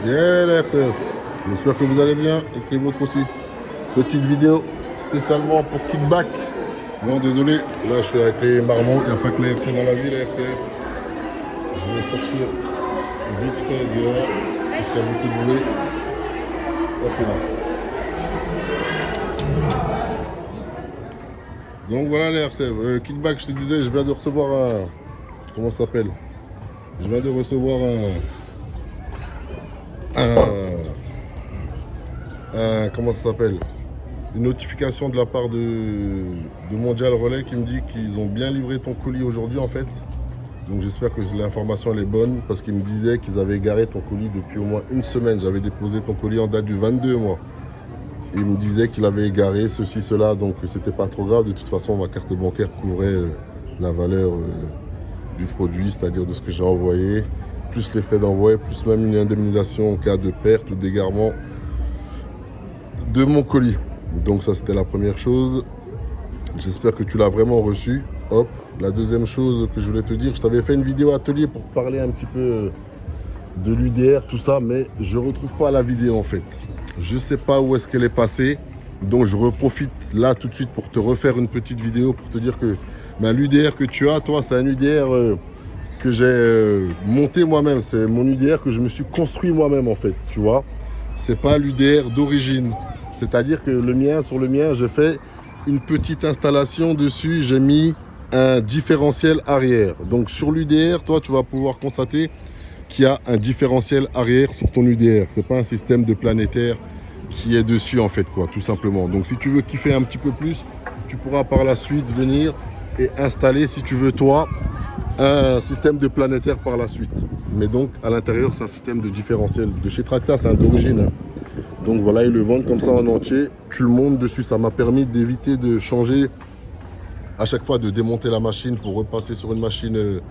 Yeah, la RCF. J'espère que vous allez bien et que les vôtres aussi. Petite vidéo spécialement pour Kickback. Non, désolé, là je suis avec les marmots, il n'y a pas que la RCF dans la vie, la RCF. Je vais sortir vite fait dehors, parce qu'il y a beaucoup de bruit. Hop là. Donc voilà les RCF. Kickback, je te disais, je viens de recevoir un... Comment ça s'appelle? Je viens de recevoir comment ça s'appelle? Une notification de la part de Mondial Relais qui me dit qu'ils ont bien livré ton colis aujourd'hui en fait. Donc j'espère que l'information elle est bonne parce qu'ils me disaient qu'ils avaient garé ton colis depuis au moins une semaine. J'avais déposé ton colis en date du 22 moi. Et ils me disaient qu'il avait égaré ceci, cela, donc c'était pas trop grave. De toute façon ma carte bancaire couvrait la valeur du produit, c'est-à-dire de ce que j'ai envoyé, plus les frais d'envoi, plus même une indemnisation en cas de perte ou d'égarement de mon colis. Donc ça c'était la première chose. J'espère que tu l'as vraiment reçu. Hop. La deuxième chose que je voulais te dire, je t'avais fait une vidéo atelier pour te parler un petit peu de l'UDR, tout ça, mais je ne retrouve pas la vidéo en fait. Je ne sais pas où est-ce qu'elle est passée. Donc je reprofite là tout de suite pour te refaire une petite vidéo pour te dire que l'UDR que tu as, toi, c'est un UDR que j'ai monté moi-même. C'est mon UDR que je me suis construit moi-même en fait, tu vois. C'est pas l'UDR d'origine. C'est-à-dire que sur le mien, j'ai fait une petite installation dessus. J'ai mis un différentiel arrière. Donc sur l'UDR, toi, tu vas pouvoir constater qu'il y a un différentiel arrière sur ton UDR. C'est pas un système de planétaire qui est dessus en fait, quoi, tout simplement. Donc si tu veux kiffer un petit peu plus, tu pourras par la suite venir et installer, si tu veux, toi, un système de planétaire par la suite. Mais donc à l'intérieur, c'est un système de différentiel. De chez Traxa, c'est un d'origine. Donc voilà, ils le vendent comme ça en entier. Tu le montes dessus. Ça m'a permis d'éviter de changer à chaque fois, de démonter la machine pour repasser sur une machine.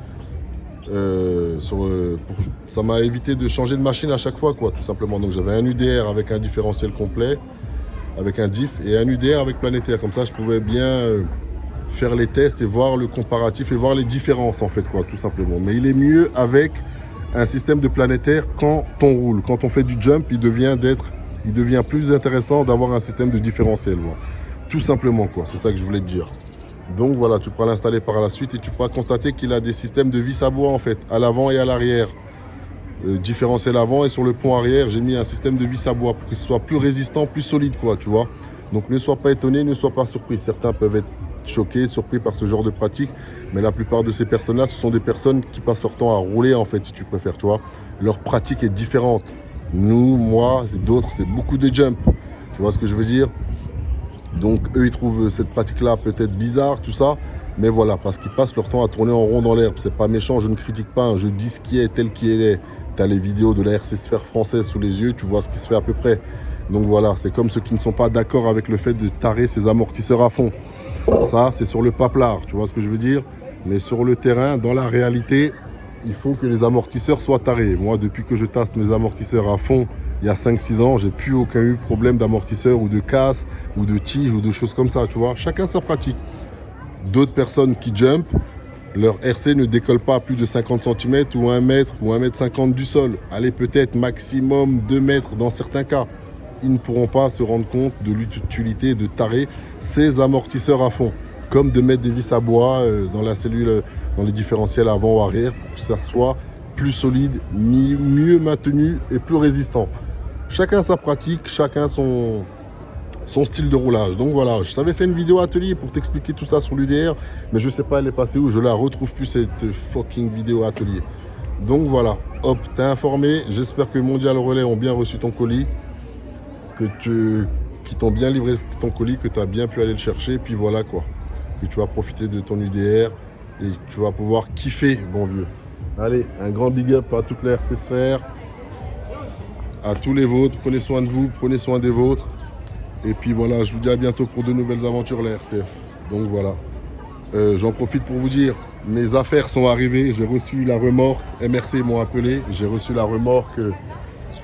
Ça m'a évité de changer de machine à chaque fois, quoi, tout simplement. Donc j'avais un UDR avec un différentiel complet, avec un diff, et un UDR avec planétaire. Comme ça, je pouvais bien faire les tests et voir le comparatif et voir les différences, en fait, quoi, tout simplement. Mais il est mieux avec un système de planétaire quand on roule. Quand on fait du jump, il devient plus intéressant d'avoir un système de différentiel, voilà. Tout simplement, quoi. C'est ça que je voulais te dire. Donc voilà, tu pourras l'installer par la suite et tu pourras constater qu'il a des systèmes de vis à bois en fait, à l'avant et à l'arrière. Différentiel avant, et sur le pont arrière, j'ai mis un système de vis à bois pour qu'il soit plus résistant, plus solide, quoi, tu vois. Donc ne sois pas étonné, ne sois pas surpris. Certains peuvent être choqués, surpris par ce genre de pratique, mais la plupart de ces personnes-là, ce sont des personnes qui passent leur temps à rouler en fait, si tu préfères, tu vois. Leur pratique est différente. Nous, moi, d'autres, c'est beaucoup de jump. Tu vois ce que je veux dire? Donc eux, ils trouvent cette pratique-là peut-être bizarre, tout ça. Mais voilà, parce qu'ils passent leur temps à tourner en rond dans l'herbe. C'est pas méchant, je ne critique pas, hein. Je dis ce qui est tel qu'il est. Tu as les vidéos de la RC Sphère française sous les yeux, tu vois ce qui se fait à peu près. Donc voilà, c'est comme ceux qui ne sont pas d'accord avec le fait de tarer ses amortisseurs à fond. Ça, c'est sur le paplard, tu vois ce que je veux dire? Mais sur le terrain, dans la réalité, il faut que les amortisseurs soient tarés. Moi, depuis que je tasse mes amortisseurs à fond, il y a 5-6 ans, j'ai plus aucun problème d'amortisseur ou de casse ou de tige ou de choses comme ça, tu vois. Chacun sa pratique. D'autres personnes qui jump, leur RC ne décolle pas à plus de 50 cm ou 1 mètre ou 1,50 m du sol. Allez, peut-être maximum 2 mètres dans certains cas. Ils ne pourront pas se rendre compte de l'utilité de tarer ces amortisseurs à fond, comme de mettre des vis à bois dans la cellule, dans les différentiels avant ou arrière, pour que ça soit plus solide, mieux maintenu et plus résistant. Chacun sa pratique, chacun son style de roulage. Donc voilà, je t'avais fait une vidéo atelier pour t'expliquer tout ça sur l'UDR, mais je sais pas elle est passée où, je la retrouve plus cette fucking vidéo atelier. Donc voilà, hop, t'es informé. J'espère que Mondial Relais ont bien reçu ton colis, qu'ils t'ont bien livré ton colis, que tu as bien pu aller le chercher, puis voilà quoi, que tu vas profiter de ton UDR et tu vas pouvoir kiffer, bon vieux. Allez, un grand big up à toute la RC Sphère, à tous les vôtres, prenez soin de vous, prenez soin des vôtres. Et puis voilà, je vous dis à bientôt pour de nouvelles aventures, la RCF. Donc voilà, j'en profite pour vous dire, mes affaires sont arrivées, j'ai reçu la remorque, MRC m'ont appelé, j'ai reçu la remorque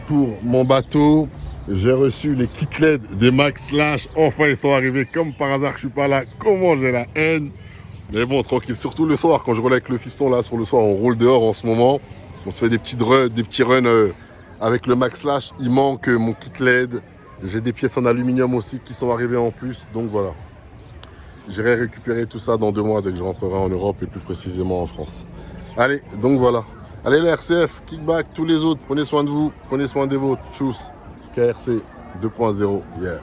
pour mon bateau, j'ai reçu les kits LED des Max Slash, enfin ils sont arrivés comme par hasard, je suis pas là, comment j'ai la haine. Mais bon, tranquille, surtout le soir, quand je roule avec le fiston là, sur le soir, on roule dehors en ce moment, on se fait des petits runs avec le Max Slash, il manque mon kit LED. J'ai des pièces en aluminium aussi qui sont arrivées en plus. Donc voilà. J'irai récupérer tout ça dans 2 mois dès que je rentrerai en Europe et plus précisément en France. Allez, donc voilà. Allez, la RCF, Kickback, tous les autres, prenez soin de vous, prenez soin des vôtres. Tchuss. KRC 2.0, yeah.